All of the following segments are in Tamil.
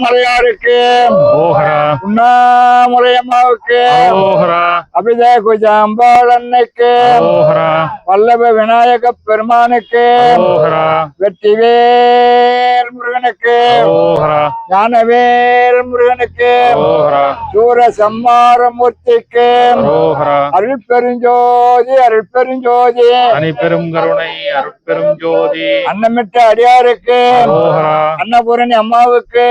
மலையாருக்கு உண்ணாமுலையம்மாவுக்கு அபிதய குஜாம்பாள் அன்னைக்கு வல்லப விநாயக பெருமானுக்கு வெற்றிவேல் முருகனுக்கு ஞானவேல் முருகனுக்கு சூர சம்மாரமூர்த்திக்கு அருள் பெருஞ்சோதி அருள் பெருஞ்சோதி பெரும் கருணை அருள் பெரும் ஜோதி அன்னமிட்ட அடியாருக்கு அன்னபூரணி அம்மாவுக்கு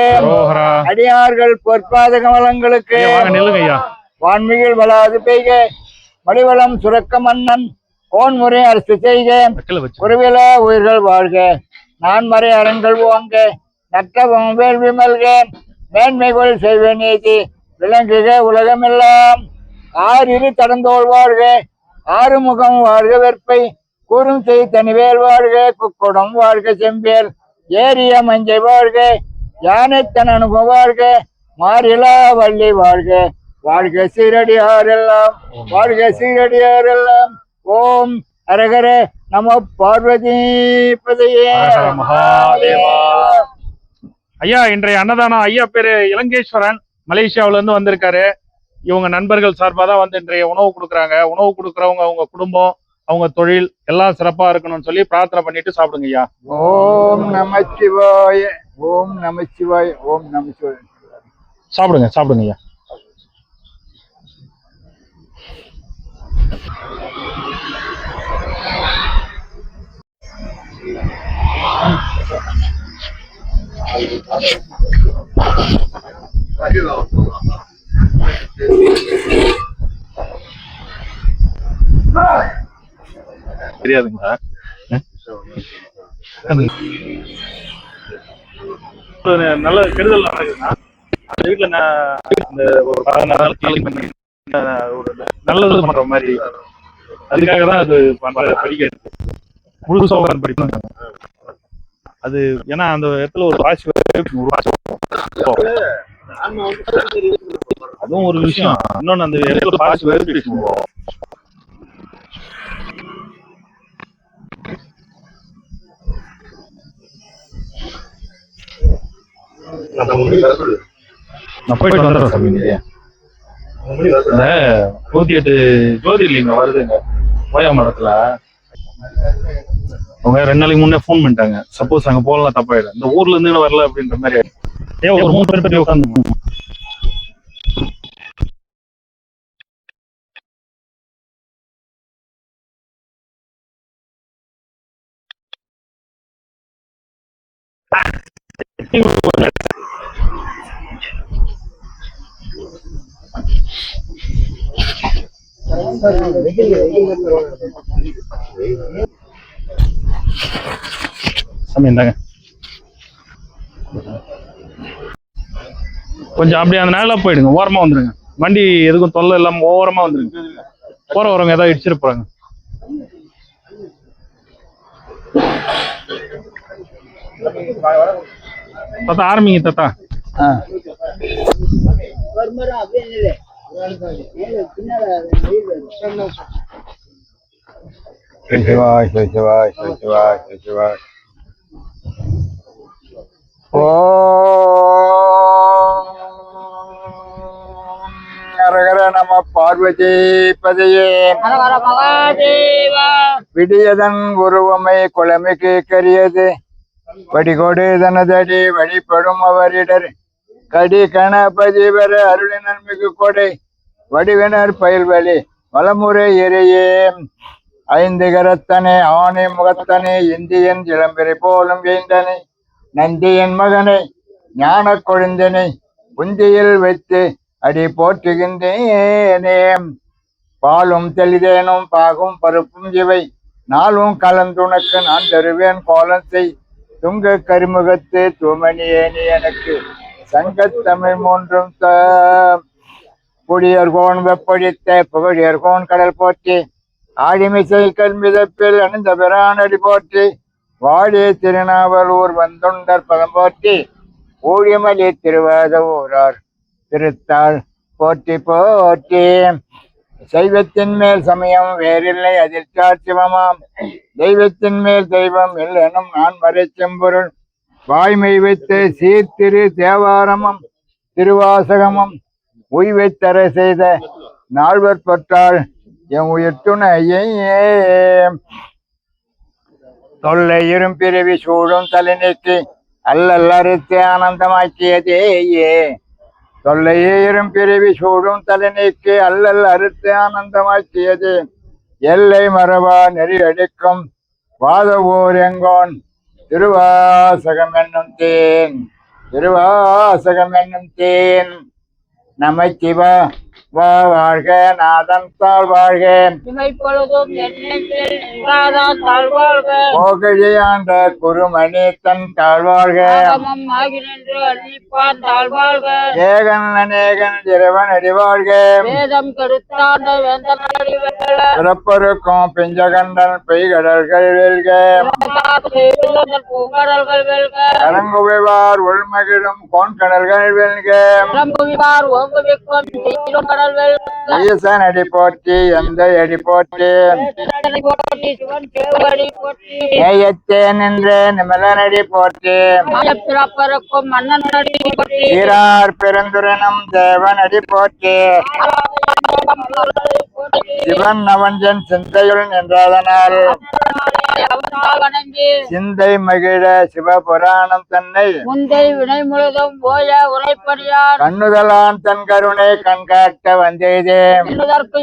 அடியார்கள் பொற்பாத கமலங்களுக்கு வான்மிகில் வளாது பெய்க மலிவளம் சுரக்க மன்னன் கோன்முறை அரசு செய்க குருவில உயிர்கள் வாழ்க நான்மறை அரண்கள் ஓங்க நற்றவம் வேள்வி மல்க மேன்மைகள் செய்வ நீதி விளங்குக உலகமெல்லாம் ஆறிரு தடந்தோள் வாழ்க ஆறுமுகம் வாழ்க வெற்பை கூறும் செய் தனிவேல் வாழ்க குக்குடம் வாழ்க செம்பேல் ஏரிய மஞ்சை வாழ்க யானைத்தன் அனுபவம் வாழ்க மாறிலா வள்ளி வாழ்க வாழ்க சீரடியாரெல்லாம் வாழ்க சீரடியாரெல்லாம். ஓம் அரகர நம பார்வதி பதையே. ஐயா இன்றைய அன்னதானம் ஐயா பேரு இலங்கேஸ்வரன் மலேசியாவில இருந்து வந்திருக்காரு. இவங்க நண்பர்கள் சார்பாக தான் வந்து இன்றைய உணவு கொடுக்குறாங்க. உணவு கொடுக்குறவங்க அவங்க குடும்பம் அவங்க தொழில் எல்லாம் சிறப்பா இருக்கணும்னு சொல்லி பிரார்த்தனை பண்ணிட்டு சாப்பிடுங்க ஐயா. ஓம் நமச்சிவாய ஓம் நமச்சிவாய ஓம் நமச்சிவாய. சாப்பிடுங்க சாப்பிடுங்க ஐயா. தெரியாதுங்களா? நல்ல கெடுதல் நடக்குதுன்னா அந்த வீட்டுல நான் ஒரு 14 நாள் கிளீன் பண்ணி ஒரு நல்லது பண்ற மாதிரி அதுக்காக தான் அது படிக்க முழு சோதனை படிப்பாங்க. அது ஏன்னா அந்த இடத்துல ஒரு வாசி அதுவும் ஒரு விஷயம். இன்னொன்னு அந்த இடத்துல வாசி வெரிஃபிகேஷன் நான் போயிட்டு வந்துடுறேன் சாமி. 108 ஜோதிர்லிங்கம் வருதுங்க ஓயா மரத்துல. அவங்க 2 நாளைக்கு முன்னே போன் பண்ணிட்டாங்க. சப்போஸ் அங்க போகலாம் தப்பாயிடும் இந்த ஊர்ல இருந்து வரல அப்படின்ற மாதிரி. ஒரு 3 பேர் உட்காந்து சமயந்தாங்க கொஞ்சம் அப்படியே அந்த நேரம் போயிடுங்க. ஓரமா வந்துருங்க. வண்டி எதுக்கும் தொல்லை இல்லாம ஓரமா வந்துருங்க. போற வரவங்க ஏதாவது இடிச்சிட்டு போறாங்க. தாத்தா ஆரம்பிங்க தாத்தா. சிவாய் சிவாய் சிவாய் சிவாய். ஹரஹர நம பார்வதி பதையே. விடியதன் உருவமை குழமைக்கு கரியது வடிகொடு தனதடி வழிபடும் அவரிடர் கடி கணபதி வர அருளினர் மிகு கொடை வடிவினர் பயில்வழி வளமுறை எரியே. 5 கரத்தனே ஆணை முகத்தனே இந்தியன் இளம்பிரை போலும் வேந்தனை நந்தியன் மகனை ஞான கொழுந்தனை உந்தியில் வைத்து அடி போற்றுகின்றேனே. பாலும் தெளிதேனும் பாகும் பருப்பும் இவை நாளும் கலந்துனக்கு நான் தருவேன் கோலம் செய் துங்க கரிமுகத்து தூமணியேனி எனக்கு சங்கத்தமிழ் மூன்றும் புடியர்கோன் வெப்படித்த புகழியர்கோன் கடல் போற்றி ஆடிமிசை கல்மிதப்பில் அணிந்த பிரானடி போற்றி வாடி திருநாவலூர் வந்துண்டர் பதம் போற்றி ஊழிமலி திருவாத ஊரார் திருத்தாள் போற்றி போற்றி. சைவத்தின் மேல் சமயம் வேறில்லை அதிர்ச்சார் சிவமாம் தெய்வத்தின் மேல் தெய்வம் இல்லெனும் நான் மறை செம்பொருள் வாய்மை வைத்து சீர்திரு தேவாரமும் திருவாசகமும் உய்வைத்தர செய்த நால்வர் பற்றால் என் உயிர் துணையே தொல்லை இரும்பிறவி சூழும் தலைநீக்கி அல்லல் அறுத்து ஆனந்தமாக்கியதேயே தொல்லையே இரும்பிறவி சூழும் தலைநீக்கி அல்லல் அறுத்து ஆனந்தமாக்கியது எல்லை மரபா நெறி அடிக்கும் வாதவூர் எங்கோன் திருவாசகம் என்னும் தேன் திருவாசகம் என்னும் தேன் நமச்சிவ வாழ்க நாதன் தாழ் வாழ்க போகழியாண்ட குருமணி தன் தாழ்வாழ்க ஏகன் அநேகன் இறைவன் அடிவாழ்க பிறப்பருக்கும் பிஞ்சகண்டன் பெய்கடல்கள் வெல்க கரங்குவிவார் உள்மகிழும் கோன்கடல்கள் வெல்க ஈசன் அடி போற்றி எந்த அடி போற்றி நேயத்தே நின்ற நிமலனடி போற்றி சீரார் பெருந்துரனும் தேவன் அடி போற்றி சிவன் அவஞ்சன் சிந்தையுள் நின்றதனால் சிந்தை மகிழ சிவபுராணம் தன்னை முந்தை வினை முழுதும் போய உரைப்படியார் கண்ணுதலான் தன் கருணை கண்காட்ட வந்தேதே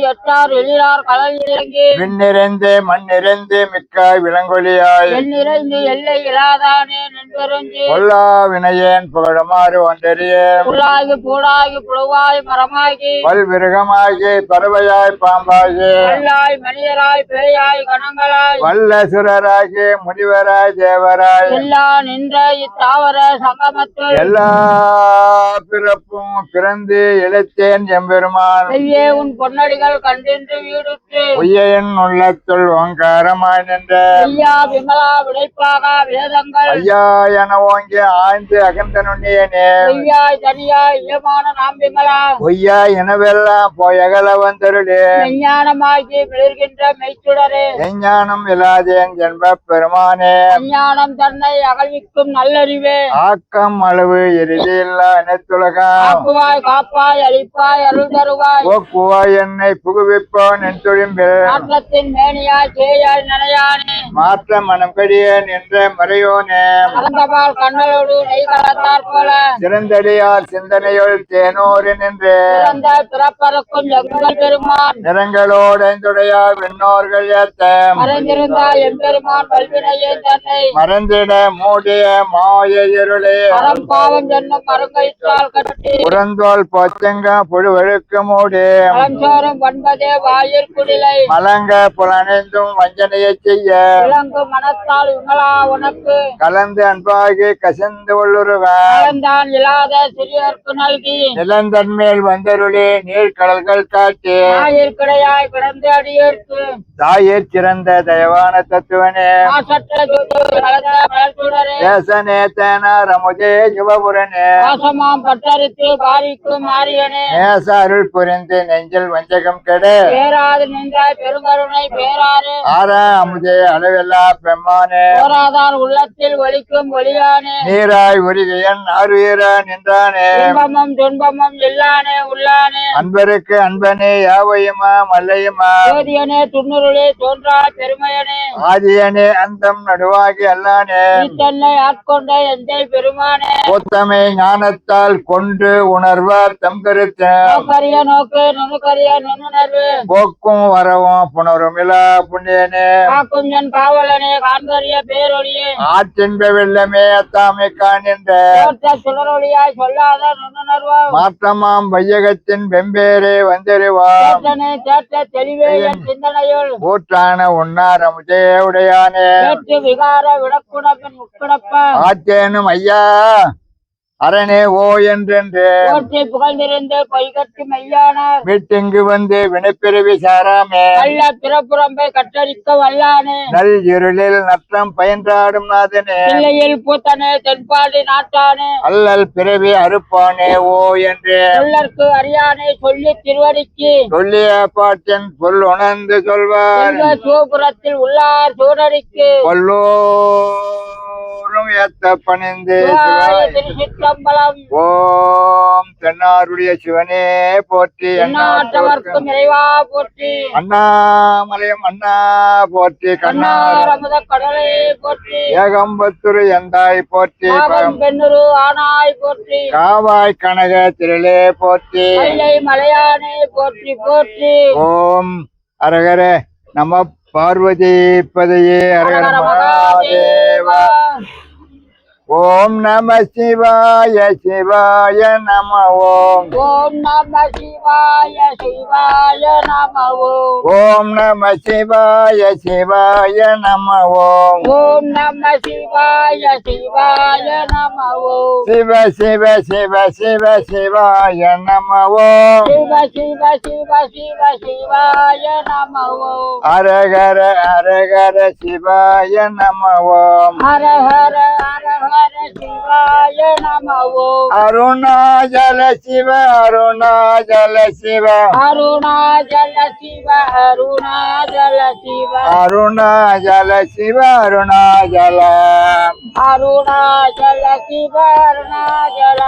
எட்டார் எழிலார் கடல் இறங்கி விண்ணிறைந்து மண் நிறைந்து மிக்காய் விலங்கொலியாய் எண்ணிறைந்து எல்லை இல்லாதானே நண்பருந்தி பொல்லா வினையேன் புகழமாறு ஒன்றறியே புல்லாகி பூடாகி புழுவாய் மரமாகி பல்விருகமாகி பறவையாய் பாம்பாகி கல்லாய் மனிதராய் பேயாய் கணங்களாய் வல்ல சுரராகி முனிவராய் தேவராய் எல்லா நின்ற இத்தாவர சங்கமத்தில் எல்லா பிறப்பும் பிறந்து இழைத்தேன் எம்பெருமான் ஐயே உன் பொன்னடிகள் கண்டின்று வீடுற்று உய்யன் உள்ளத்துள் ஓங்காரமாய் நின்ற ஐயா விமலா விளைப்பாக வேதங்கள் ஐயா என ஓங்கி ஆய்ந்து அகன்ற நுண்ணியனே ஐயாய் தனியாய் இயமான நாம் விமலா பொய்யா எனவெல்லாம் போயகல வந்தருளே விஞ்ஞானமாகி விழுகின்ற மெய்ச்சுடரே எஞ்ஞானம் இல்லாதேன் என்ப பெருமானே விஞ்ஞானம் தன்னை அகழ்விக்கும் நல்லறிவே ஆக்கம் அளவு எரிதி இல்லா அனைத்துலகம் காப்புவாய் காப்பாய் அழிப்பாய் அருள் தருவாய் போக்குவாய் என்னை புகுவிப்போன் என் தொழிம்பில் மாற்றத்தின் மேனியாய் சேயாய் நனையானே மாற்ற மனம் கடியேன் என்ற மறையோனே அறந்தபால் கண்ணலோடு நெய் கலந்தார் போல சிறந்தடியார் சிந்தனையுள் தேனோரு நின்று பிறந்த பிறப்பறக்கும் எங்கள் பெருமான் நிறங்களோடைந்துடையார் விண்ணோர்கள் ஏத்த மறைந்திருந்தால் எம்பெருமான் வல்வினையே தன்னை மறந்திட மூடிய மாய இருளே அறம் பாவம் என்னும் மருங்கயிற்றால் கட்டி புறந்தோல் பொச்சங்க புழுவழுக்கு மூடி பழஞ்சோறும் பண்பதே வாயிற் குடிலை மலங்க புலனைந்தும் வஞ்சனையைச் செய்ய விளங்கு மனத்தால் விமலா உனக்கு கலந்து அன்பாகி கசிந்து உள்ளுருவ கலந்தான் இல்லாத சிறியர்க்கு நல்கி நிலந்தன்மேல் வந்தருளே நீர்க்கடல்கள் காட்டி ஞாயிற்கிடையாய் கிடந்து அடியேற்கு தாயிற் சிறந்த தயவான தத்துவனே மாசற்ற ஜோதி கலந்த மலர்ச்சுடரே தேசனே தேனார் அமுதே சிவபுரனே வாசமாம் பட்டரித்து பாரிக்கு மாரியனே நேச அருள் புரிந்து நெஞ்சில் வஞ்சகம் கெட பேராது நின்றாய் பெருங்கருணை பேராறு ஆரா அமுதே அளவெல்லா பெம்மானே போராதார் உள்ளத்தில் ஒலிக்கும் ஒளியானே நீராய் உருகியன் ஆறுயிரா நின்றானே இன்பமும் துன்பமும் இல்லானே உள்ளானே அன்பருக்கு அன்பனே யாவையுமா மல்லையுமா ஜோதியனே துண்ணுருளே தோன்றா பெருமையனே ஆதியனே அந்தம் நடுவாகி அல்லானே தன்னை ஆட்கொண்ட எந்தை பெருமானே உத்தமை ஞானத்தால் கொண்டு உணர்வார் தம் கருத்த நோக்கரிய நோக்கு நுணுக்கரிய நுண்ணுணர்வு போக்கும் வரவும் புணருமிலா புண்ணியனே காக்கும் என் காவலனே காண்கரிய பேரொழியே ஆற்றின்ப வெள்ளமே அத்தாமை காணின்ற தோற்ற சுடரொழியாய் சொல்லாத நுண்ணுணர்வா மாற்றமாம் வையகத்தின் வெம்பேரே வந்தறிவாம் கேட்டனே கேட்ட தெளிவே என் சிந்தனையுள் ஊற்றான உன்னார் அமுதே உடையானே கேட்டு விகார விடக்குணப்பின் முக்கிடப்ப ஆற்றேனும் ஐயா அரணே ஓ என்றென்று போற்றி புகழ்ந்திருந்து பொய்கட்டு மெய்யானார் மீட்டிங்கு வந்து வினைப்பிறவி சாராமே நல்ல பிறப்புறம்பை கற்றறிக்க வல்லானே நல் இருளில் நற்றம் பயின்றாடும் நாதனே பிள்ளையில் பூத்தனே தென்பாடி நாட்டானே அல்லல் பிறவி அறுப்பானே ஓ என்று சொல்லற்கு அறியானே சொல்லி திருவடிக்கு சொல்லிய பாட்டின் பொருள் உணர்ந்து சொல்வார் சிவபுரத்தில் உள்ளார் சூடடிக்கு கொல்லோ எல்லோரும் ஏத்த பணிந்து சிவாய சிவாய திருச்சிற்றம்பலம். ஓம் தென்னாருடைய சிவனே போற்றி எந்நாட்டவர்க்கும் இறைவா போற்றி. அண்ணாமலையம் அண்ணா போற்றி கண்ணாரமுத கடலே போற்றி. ஏகம்பத்துரு எந்தாய் போற்றி பாவம் பெண்ணுரு ஆனாய் போற்றி. காவாய் கனக திரளே போற்றி மயிலை மலையானே போற்றி போற்றி. ஓம் அரகர நம பார்வதி பதையே அரகர ஹர மகாதேவா. மகாதேவா. ஓம் நம சிவாய சிவாய நம ஓம் ஓம் நம சிவாய சிவாய நம ஓம். ஓம் நம சிவாய சிவாய நம ஓம் ஓம் நம சிவாய சிவாய நம ஓம். சிவ சிவ சிவ சிவ சிவாய நம ஓம் சிவ சிவ சிவ சிவ சிவாய நம ஓம். அரகர அரகர சிவாய நம ஓம் ஹர ஹர ஹர ஹர சிவாய நம ஓம். அருணாச்சல சிவ அருணாச்சல சிவ அருணாச்சல சிவ அருணாச்சல சிவ அருணாச்சல சிவ அருணாச்சல அருணாச்சல சிவ அருணாச்சல.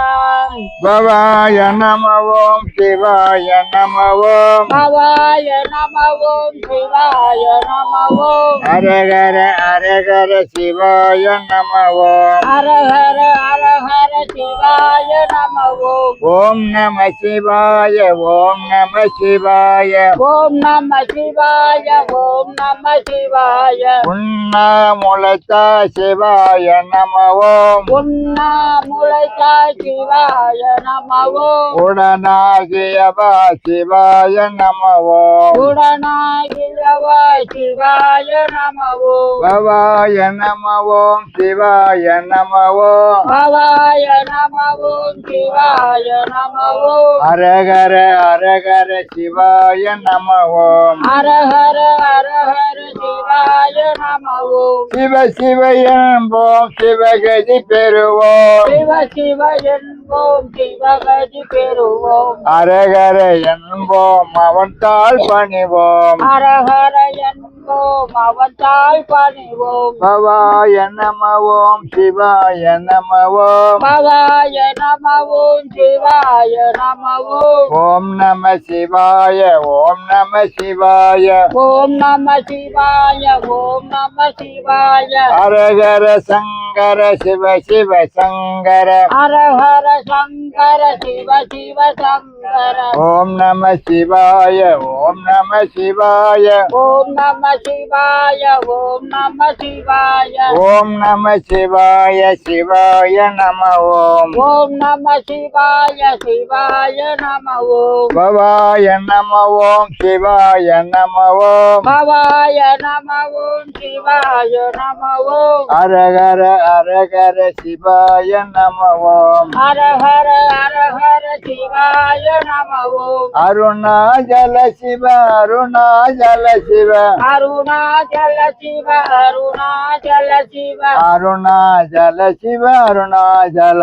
பவாய நம ஓம் சிவாய நம ஓம் பவாய நம ஓம் சிவாய நம ஓம். அரகர அரகர சிவாய நம ஓம் ஹர ஹர ஹர ஹர சிவாய நம ஓம். ஓம் நம சிவாய ஓம் நம சிவாய ஓம் நம சிவாய ஓம் நம சிவாய. உண்ணாமுலத்தா சிவாய நம ஓம் உண்ணாமுலைக்கா சிவாய நம ஓம். உடனாகியவா சிவாய நம ஓம் உடனாகியவா சிவாய நம ஓம். பவாய நம ஓம் சிவாய நம ஓம் பவாய நம ஓம் சிவாய நம ஓம். அரகர அரகர சிவாய நம ஓம் ஹர ஹர ஹர ஹர சிவாய நம ஓம். சிவ சிவ என்போம் சிவகதி பெறுவோம் சிவ சிவ என்போம் சிவகதி பெறுவோம். அரகர என்போம் அவன் தாள் பணிவோம் ஹர ஹர என்போம் அவத்தால் பணிவோம். பவாய நம ஓம் சிவாய நம ஓம் பவாய நம ஓம் சிவாய நம ஓம். ஓம் நம சிவாய ஓம் நம சிவாய ஓம் நம சிவாய ஓம் நம சிவாய. அரகர சங்கர சிவ சிவ சங்கர ஹர ஹர சங்கர சிவ சிவ சங்கர. ஓம் நம சிவாய ஓம் நம சிவாய ஓம் நம சிவாய ஓம் நம சிவாய. ஓம் நம சிவாய சிவாய நம ஓம் ஓம் நம சிவாய சிவாய நம ஓம். பவாய நம ஓம் சிவாய நம ஓம் பவாய நம ஓம் சிவாய நம ஓம். அரகர அரகர சிவாய நம ஓம் ஹர ஹர ஹர ஹர சிவாய நம ஓம். அருணாச்சல சிவ அருணாச்சல சிவ அருணாச்சல சிவ அருணாச்சல சிவ அருணாச்சல சிவ அருணாச்சல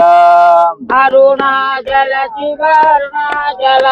அருணாச்சல சிவ அருணாச்சல.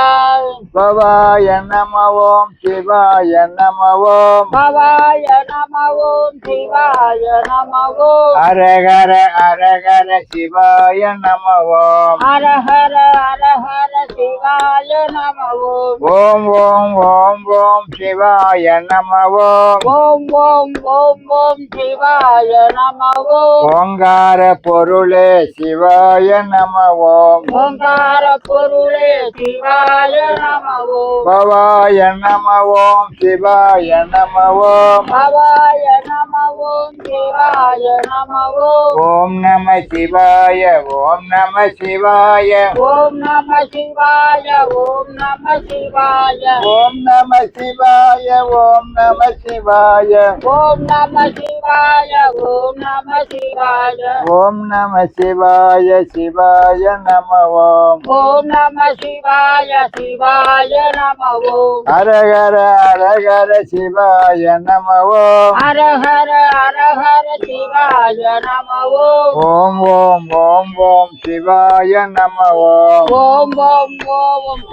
பவாய நம ஓம் சிவாய நம ஓம் பவாய நம ஓம் சிவாய நம ஓம். அரகர அரகர சிவாய நம ஓம் ஹர ஹர ஹர ஹர சிவாய நம ஓம். ஓம் ஓம் ஓம் ஓம் சிவாய நம ஓம் ஓம் ஓம் ஓம் ஓம் சிவாய நம ஓம். ஓங்கார பொருளே சிவாய நம ஓம் ஓங்கார பொருளே சிவாய நம ஓம். பவாய நம ஓம் சிவாய நம ஓம் பவாய நம ஓம் சிவாய நம ஓம். ஓம் நம சிவாய ஓம் நம சிவாய ஓம் நம சிவாய ஓம் நம சிவாய. ஓம் நம சிவாய ஓம் நம சிவாய ஓம் நம சிவாய ஓம் நம சிவாய. ஓம் நம சிவாய சிவாய நம ஓம் ஓம் நம சிவாய சிவாய நம ஓம். அரகர அரகர சிவாய நம ஓம் ஹர ஹர ஹர ஹர சிவாய நம ஓம். ஓம் ஓம் ஓம் ஓம் சிவாய நம ஓம் ஓம் ஓம் ஓம்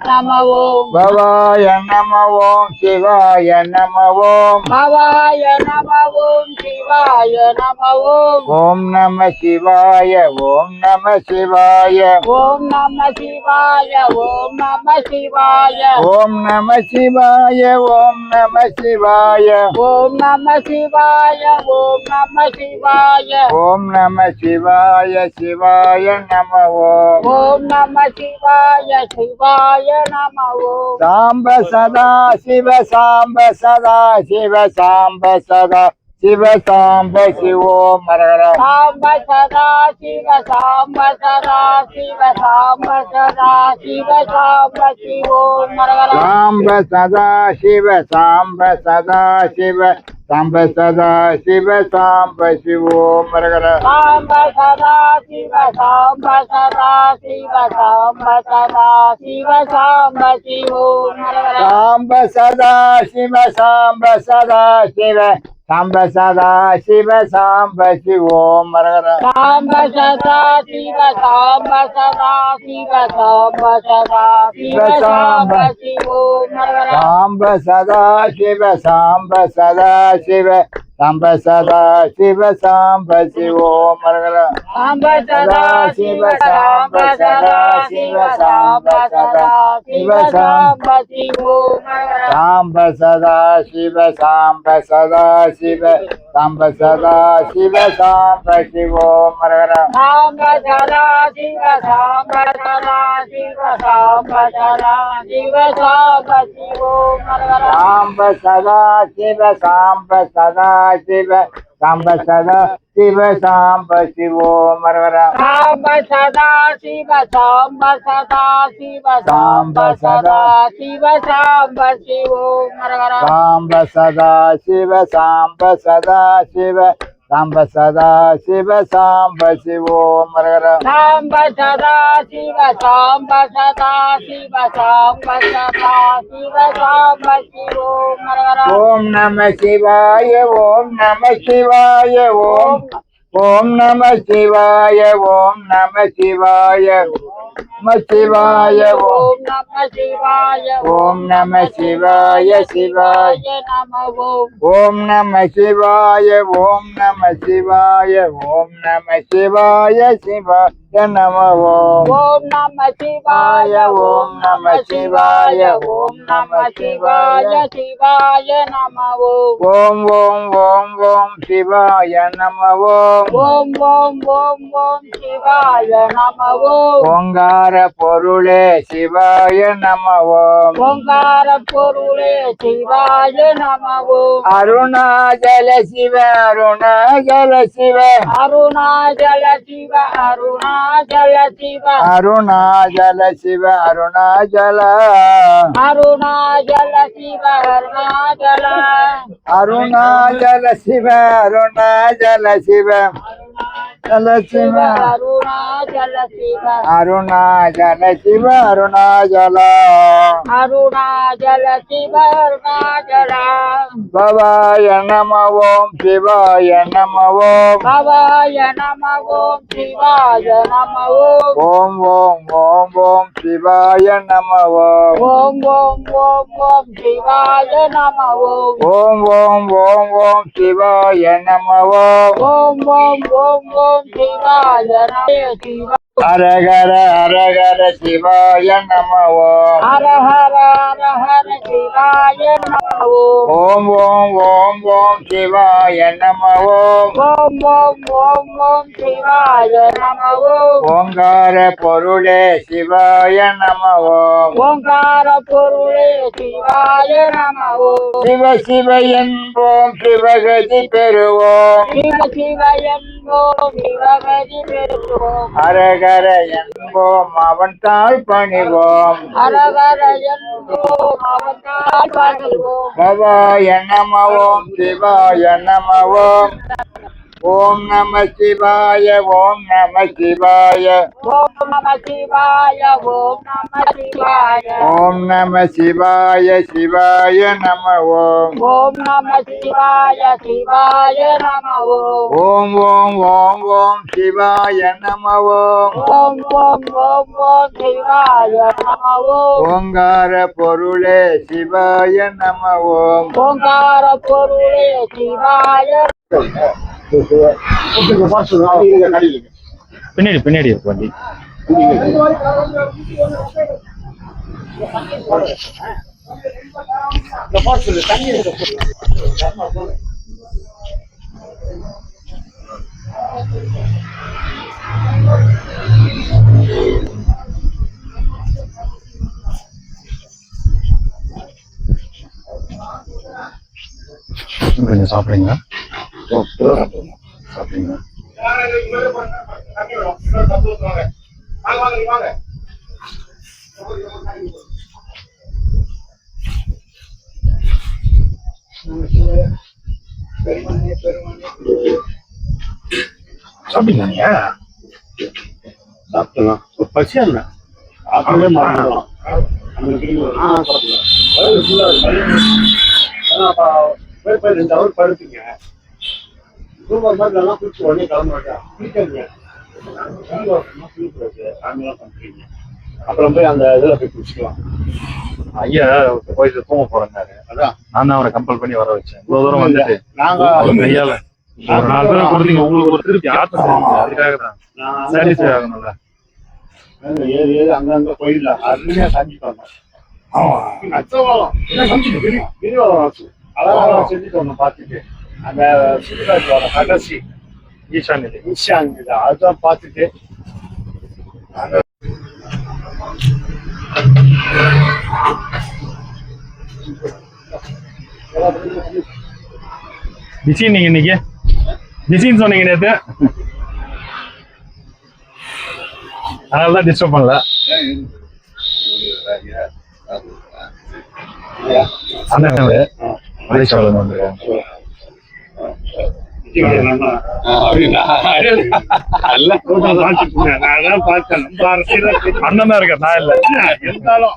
நம ஓம் பவாய நம ஓம் சிவாய நம ஓம் பவாய நம ஓம் சிவாய நம ஓம் ஓம் நம சிவாய ஓம் நம சிவாய ஓம் நம சிவாய ஓம் நம சிவாய ஓம் நம சிவாய ஓம் நம சிவாய ஓம் நம சிவாய ஓம் நம சிவாய ஓம் நம சிவாய சிவாய நம ஓம் ஓம் நம சிவாய சிவாய நம ஓம் சாம்ப சதா சிவ சாம்ப சதா சிவ சாம்ப சதா சிவ சாம்ப சிவோம் மரகர சாம்ப சதா சிவ சாம்ப சதா சிவ சாம்ப சதா சிவ சாம்ப சிவோம் மரகர சாம்ப சதா சிவ சாம்ப சதா சிவ சாம்ப சதா சிவ சாம்ப சிவோம் மரகர சாம்ப சதா சிவ சாம்ப சதா சிவ சாம்ப சதா சிவ சாம்ப சிவோம் மரகர சாம்ப சதா சிவ சாம்ப சதா சிவ சாம்ப சதா சிவ சாம்ப சிவோம் மரகர சாம்ப சதா சிவ சாம்ப சதா சிவ சாம்ப சதா சிவ சாம்ப சிவோம் மரகர சாம்ப சதா சிவ சாம்ப சதா சிவ சாம்ப சதா சிவ சாம்ப சிவோம் மரகர சாம்ப சதா சிவ சாம்ப சதா சிவ சாம்ப சதா சிவ சாம்ப சிவோம் மரகர சாம்ப சதா சிவ சாம்ப சதா சிவ சாம்ப சதா சிவ சாம்ப சிவோம் மரகர சாம்ப சதா சிவ சாம்ப சதா சிவ சாம்ப சதா சிவ சாம்ப சிவோம் மரகர சாம்ப சதா சிவ சாம்ப சதா சிவ சாம்ப சதா சிவ சாம்ப சிவோம் மரகர சாம்ப சதா சிவ சாம்ப சதா சிவ சாம்ப சதா சிவ சாம்ப சிவோம் மரகர சாம்ப சதா சிவ சாம்ப சதா சிவ சாம்ப சதா சிவ சாம்ப சிவோம் மரகர சாம்ப சதா சிவ சாம்ப சதா சிவ சாம்ப சதா சிவ சாம்ப சிவோம் மரகர ஓம் நம சிவாய ஓம் நம சிவாய ஓம் ஓம் நம சிவாய ஓம் நம சிவாய நம சிவாய ஓம் ஓம் நம சிவாய ஓம் நம சிவாய சிவாய நம ஓம் ஓம் நம சிவாய ஓம் நம சிவாய ஓம் நம சிவாய சிவாய நம ஓம் ஓம் நம சிவாய ஓம் நம சிவாய ஓம் நம சிவாய சிவாய நம ஓம் ஓம் ஓம் ஓம் ஓம் சிவாய நம ஓம் ஓம் ஓம் ஓம் ஓம் சிவாய நம ஓம் ஓங்கார பொருளே சிவாய நம ஓம் ஓங்கார பொருளே சிவாய நம ஓம் அருணாச்சல சிவ அருணாச்சல சிவ அருணாச்சல சிவ அருணாச்சல சிவ அருணாச்சல சிவ அருணாச்சல அருணாச்சல சிவ அருணாச்சல அருணாச்சல சிவ அருணாச்சல சிவ சல சிவ அருணாச்சல சிவ அருணாச்சல சிவ அருணாச்சல அருணாச்சல சிவ அருணாச்சல பவாய நம ஓம் சிவாய நம ஓம் பவாய நம ஓம் சிவாய நம ஓம் ஓம் ஓம் ஓம் ஓம் சிவாய நம ஓம் ஓம் ஓம் ஓம் ஓம் சிவாய நம ஓம் ஓம் ஓம் ஓம் ஓம் சிவாய நம ஓம் ஓம் ஓம் ஓம் ஓம் சிவாய நம சிவ அரகர அரகர சிவாய நம ஓம் ஹர ஹர ஹர ஹர சிவாய நம ஓம் ஓம் ஓம் ஓம் ஓம் சிவாய நம ஓம் ஓம் ஓம் ஓம் ஓம் சிவாய நம ஓம் ஓங்கார பொருளே சிவாய நம ஓம் ஓங்கார பொருளே சிவாய நம ஓம் சிவ சிவ என்போம் சிவகதி பெறுவோம் சிவ சிவ என்போம் சிவகதி பெறுவோம் அரகர என்போம் அவன் தாழ் பணிவோம் ஹரஹர என்போம் அவதால் பணிவோம் பவாய நம ஓம் சிவாய நம ஓம் ஓம் நம சிவாய ஓம் நம சிவாய ஓம் நம சிவாய ஓம் நம சிவாய ஓம் நம சிவாய சிவாய நம ஓம் ஓம் நம சிவாய சிவாய நம ஓம் ஓம் ஓம் ஓம் ஓம் சிவாய நம ஓம் ஓம் ஓம் ஓம் ஓம் சிவாய நம ஓம் ஓங்கார பொருளே சிவாய நம ஓம் ஓங்கார பொருளே சிவாய பின்னாடி பின்னாடி இருக்கு வண்டி. கொஞ்சம் சாப்பிடுங்க. சாப்பிடுங்க. சாப்பிட்டீங்க நீங்க? சாப்பிட்டலாம். ஒரு பசியா இல்லை. சாப்பிடவே மாட்டோம். போய் 2 ஹவர் படுத்துங்க. தூங்குற மாதிரி நல்லா குளிச்சு உடனே கிளம்ப மாட்டேன். குளிக்காதீங்க. சாமியெல்லாம் பண்றீங்க. அப்புறம் போய் அந்த இதுல போய் குளிச்சுக்கலாம். ஐயா கோயிலுக்கு தூங்க போறேன்னாரு. அதான் நான் தான் அவரை கம்பல் பண்ணி வர வச்சேன். இவ்வளவு தூரம் வந்துட்டு நாங்க அவர் கையால ஒரு 4 பேரை கொடுத்தீங்க. உங்களுக்கு ஒரு திருப்பி ஆத்ம தெரியுங்க. அதுக்காக தான் சாட்டிஸ்ஃபை ஆகணும்ல. ஏறி ஏறி அங்கங்க கோயில்ல அருமையா செஞ்சுட்டாங்க. கிரிவலம் அழகா செஞ்சுட்டு ஒண்ணு பார்த்துட்டு அந்த சுற்றுலாத்தோட கடைசி ஈஷான் அதுதான் பார்த்துட்டு பிஸி நீங்க இன்னைக்கு பிஸின்னு சொன்னீங்க நேற்று, அதனாலதான் டிஸ்டர்ப் பண்ணல. அண்ணன் தான் இருக்க, நான் இல்ல. இருந்தாலும்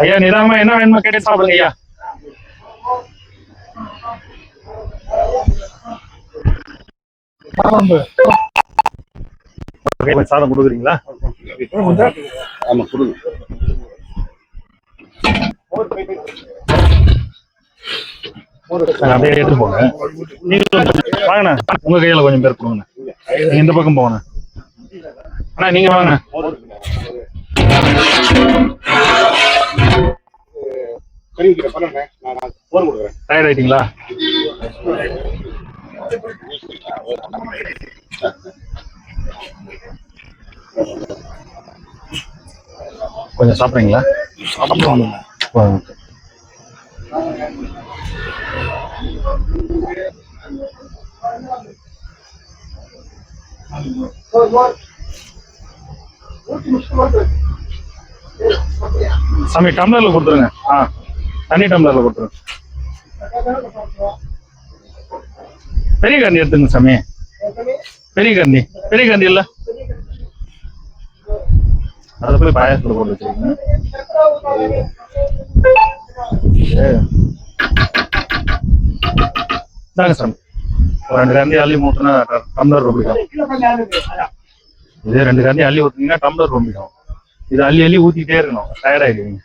ஐயா நிதானமா என்ன வேணுமா கேட்டு சாப்பிடுங்க ஐயா. சாதம் கொடுக்குறீங்களா? ஆமா கொடுங்க. அப்படியே எடுத்து போங்க. நீங்க வாங்கண்ணா, உங்க கையில கொஞ்சம் பேர் கொடுங்கண்ணா. நீங்க இந்த பக்கம் போங்கண்ணா. அண்ணா நீங்க வாங்க. டயர்ட் ஆயிட்டீங்களா? கொஞ்சம் சாப்பிடுறீங்களா? சாமி டம்ளர்ல கொடுத்துருங்க. தண்ணி டம்ளர்ல கொடுத்துருங்க. பெரிய கண்டி எடுத்துங்க சாமி. பெரிய கண்டி இல்ல, அதை போய் பாயசத்துல போட்டு வச்சிருக்கீங்க. தாங்க சாமி. ஒரு 2 கண்டி அள்ளி மூட்டுனா டம்ளர் ரொம்பிடும். இதே 2 கண்டி அள்ளி ஊத்துனீங்கன்னா டம்ளர் ரொம்பிடும். இது அள்ளி அள்ளி ஊத்திட்டே இருக்கணும், டயர்ட் ஆயிடுவீங்க.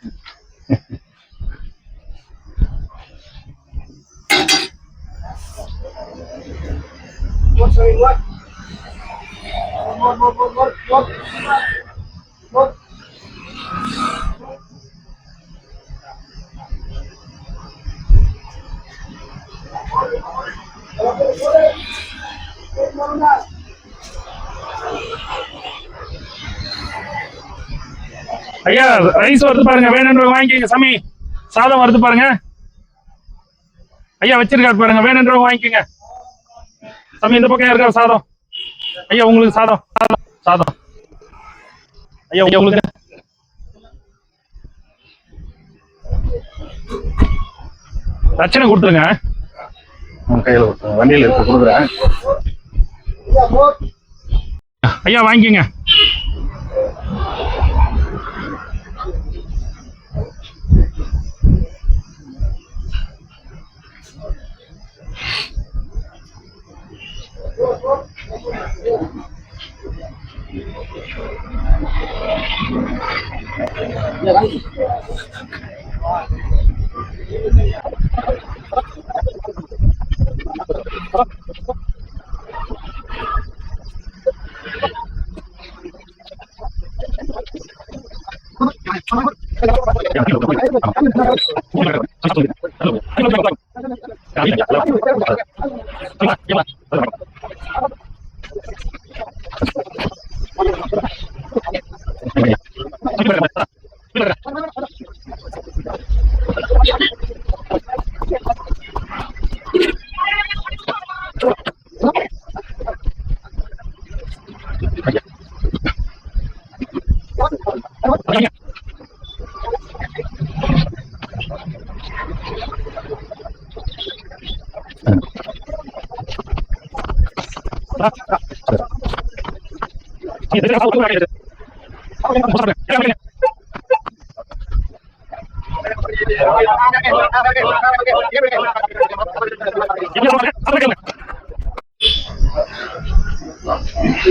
ஐயா ரைஸ் வருது பாருங்க, வேணும்னு வாங்கிக்கங்க சாமி. சாதம் வருது பாருங்க ஐயா, வச்சிருக்காரு பாருங்க, வேணுன்றவங்க வாங்கிக்கோங்க. சாமி இந்த பக்கம் இருக்கா சாதம்? ஐயா உங்களுக்கு சாதம் சாதம் ஐயா உங்களுக்கு தட்சணை கொடுத்துருங்க. கையில கொடுத்துருங்க, வண்டியில இருக்கு கொடுக்குறேன். ஐயா வாங்கிக்கோங்க.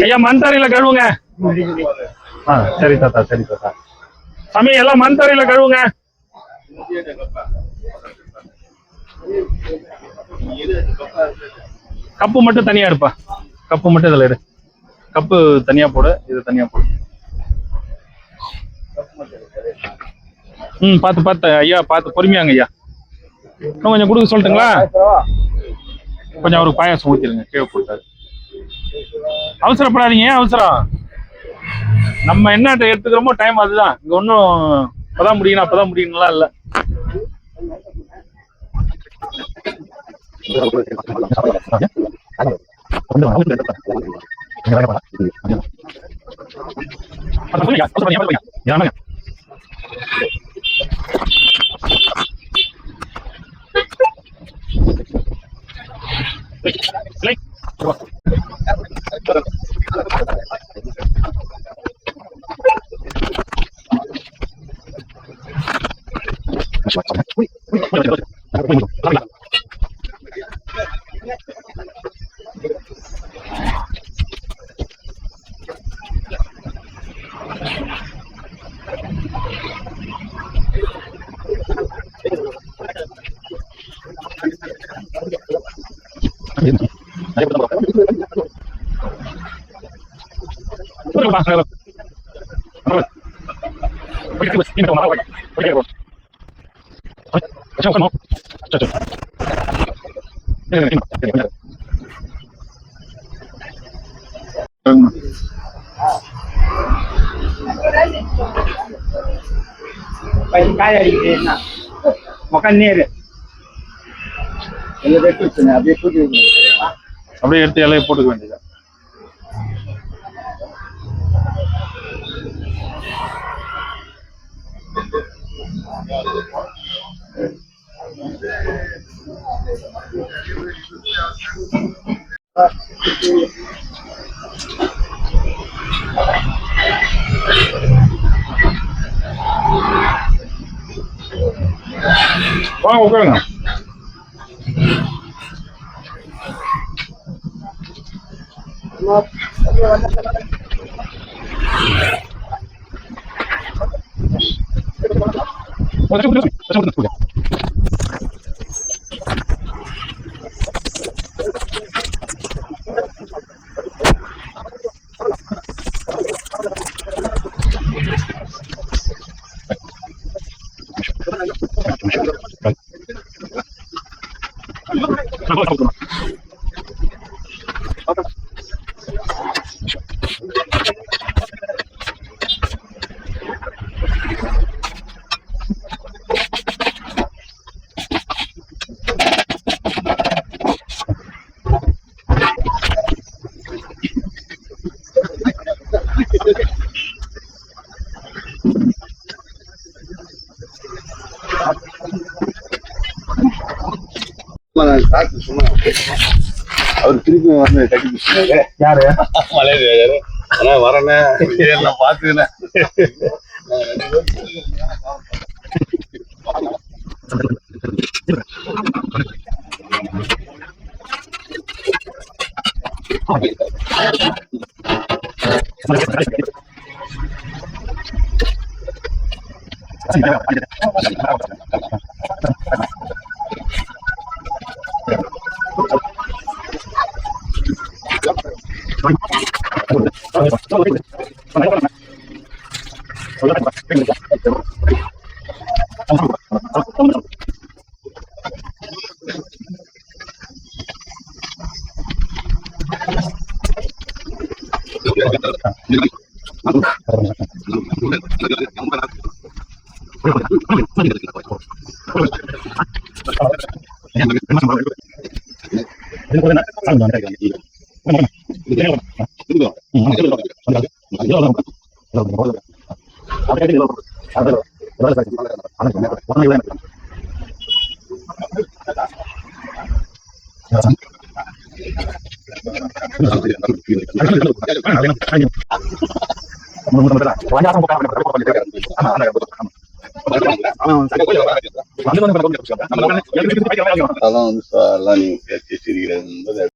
ஐயா மண் தரையில கழுவுங்க. சரி தாத்தா, சரி தாத்தா. சாமி எல்லாம் மண் தரையில கழுவுங்க. கப்பு மட்டும் தனியா எடுப்பா, கப்பு மட்டும் இதுல எடு. கப்பு தனியா போடு, இது தனியா போடு. பாத்து பாத்து ஐயா, பாத்து பொறுமையாங்க ஐயா. இன்னும் கொஞ்சம் கொடுக்க சொல்லட்டுங்களா? கொஞ்சம் அவருக்கு பாயாசம் ஊத்திருங்க, கீழே போட்டாரு. அவசரப்படாதீங்க, அவசரம் நம்ம என்ன எடுத்துக்கிறோமோ டைம் அதுதான். இங்க ஒன்னும் அப்பதான் முடியணும் அப்பதான் முடியணும்லாம் இல்ல. காய் அடிக்கிறேன் உக்காந்தே இரு. அப்படியே எடுத்து இலையை போட்டுக்க வேண்டியது. வாங்க உட்காருங்க. பார்த்து சும்மா அவர் திருப்பி வந்து கட்டி பிடிச்சாரு யாரு மலையாளி ஆனா வரேன்னு நான் பாத்துக்கிறேன் அதெல்லாம் வந்து எல்லாம் நீங்க பேசி சிரிக்கிறது